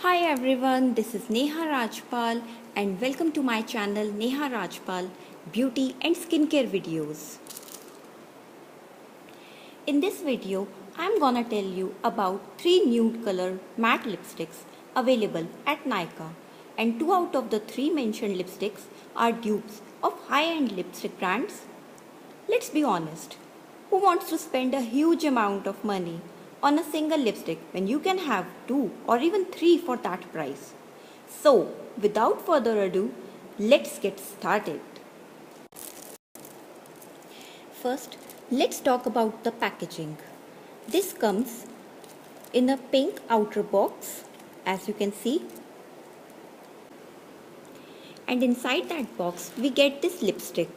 Hi everyone, this is Neha Rajpal and welcome to my channel Neha Rajpal Beauty and Skincare Videos. In this video, I'm gonna tell you about 3 nude color matte lipsticks available at Nykaa, and 2 out of the 3 mentioned lipsticks are dupes of high-end lipstick brands. Let's be honest, who wants to spend a huge amount of money on a single lipstick when you can have 2 or even 3 for that price? So, without further ado, let's get started. First, let's talk about the packaging. This comes in a pink outer box, as you can see. And inside that box, we get this lipstick,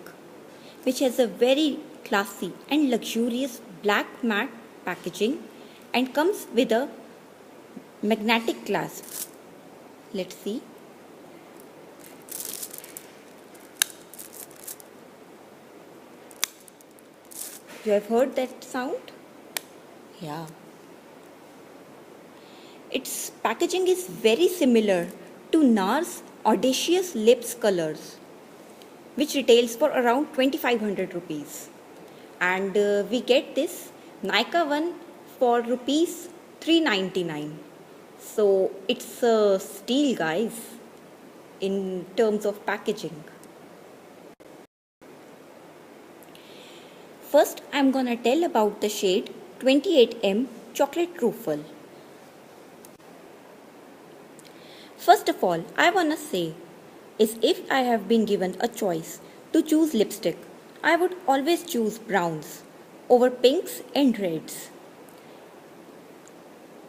which has a very classy and luxurious black matte packaging and comes with a magnetic clasp. Let's see. You have heard that sound? Yeah. Its packaging is very similar to NARS Audacious Lips Colors, which retails for around 2500 rupees. And we get this Nykaa one for rupees 399. So it's a steal, guys, in terms of packaging. First, I'm gonna tell about the shade 28M Chocolate Truffle. First of all, I wanna say is if I have been given a choice to choose lipstick, I would always choose browns over pinks and reds.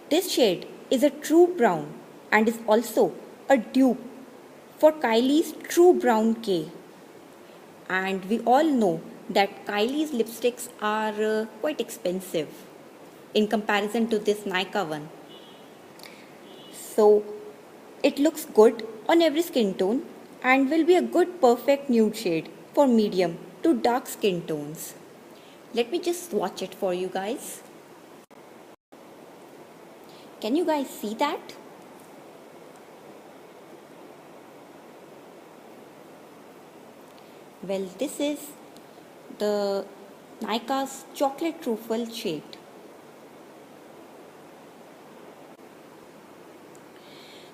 This shade is a true brown and is also a dupe for Kylie's True Brown K. And we all know that Kylie's lipsticks are quite expensive in comparison to this Nykaa one. So it looks good on every skin tone and will be a good perfect nude shade for medium to dark skin tones. Let me just swatch it for you guys. Can you guys see that? Well, this is the Nykaa's Chocolate Truffle shade.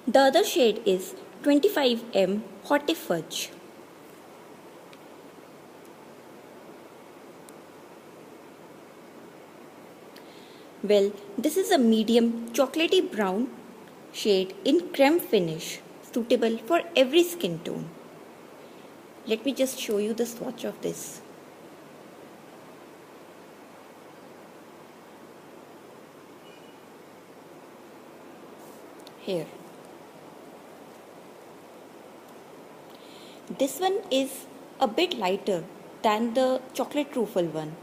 The other shade is 25M Hot Fudge. Well, this is a medium chocolatey brown shade in creme finish, suitable for every skin tone. Let me just show you the swatch of this. Here. This one is a bit lighter than the chocolate truffle one.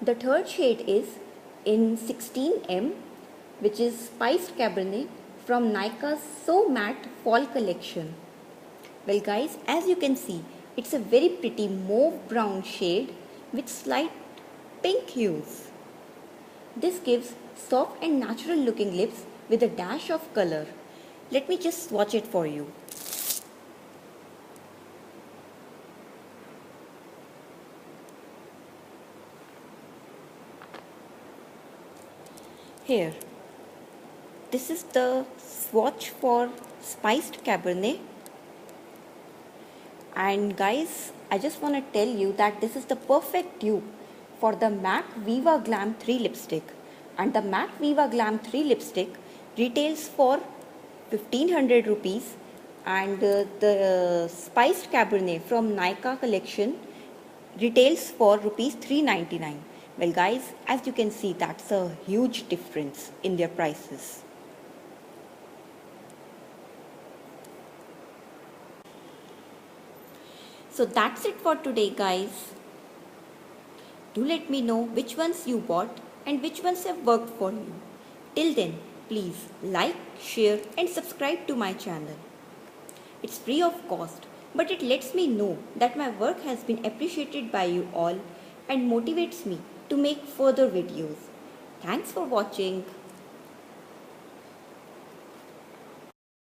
The third shade is in 16M, which is Spiced Cabernet from Nykaa's So Matte Fall Collection. Well guys, as you can see, it's a very pretty mauve brown shade with slight pink hues. This gives soft and natural looking lips with a dash of color. Let me just swatch it for you. Here, this is the swatch for Spiced Cabernet. And guys, I just want to tell you that this is the perfect dupe for the MAC Viva Glam 3 lipstick. And the MAC Viva Glam 3 lipstick retails for 1500 rupees, and the Spiced Cabernet from Nykaa collection retails for rupees 399. Well guys, as you can see, that's a huge difference in their prices. So that's it for today guys. Do let me know which ones you bought and which ones have worked for you. Till then, please like, share and subscribe to my channel. It's free of cost, but it lets me know that my work has been appreciated by you all and motivates me to make further videos. Thanks for watching.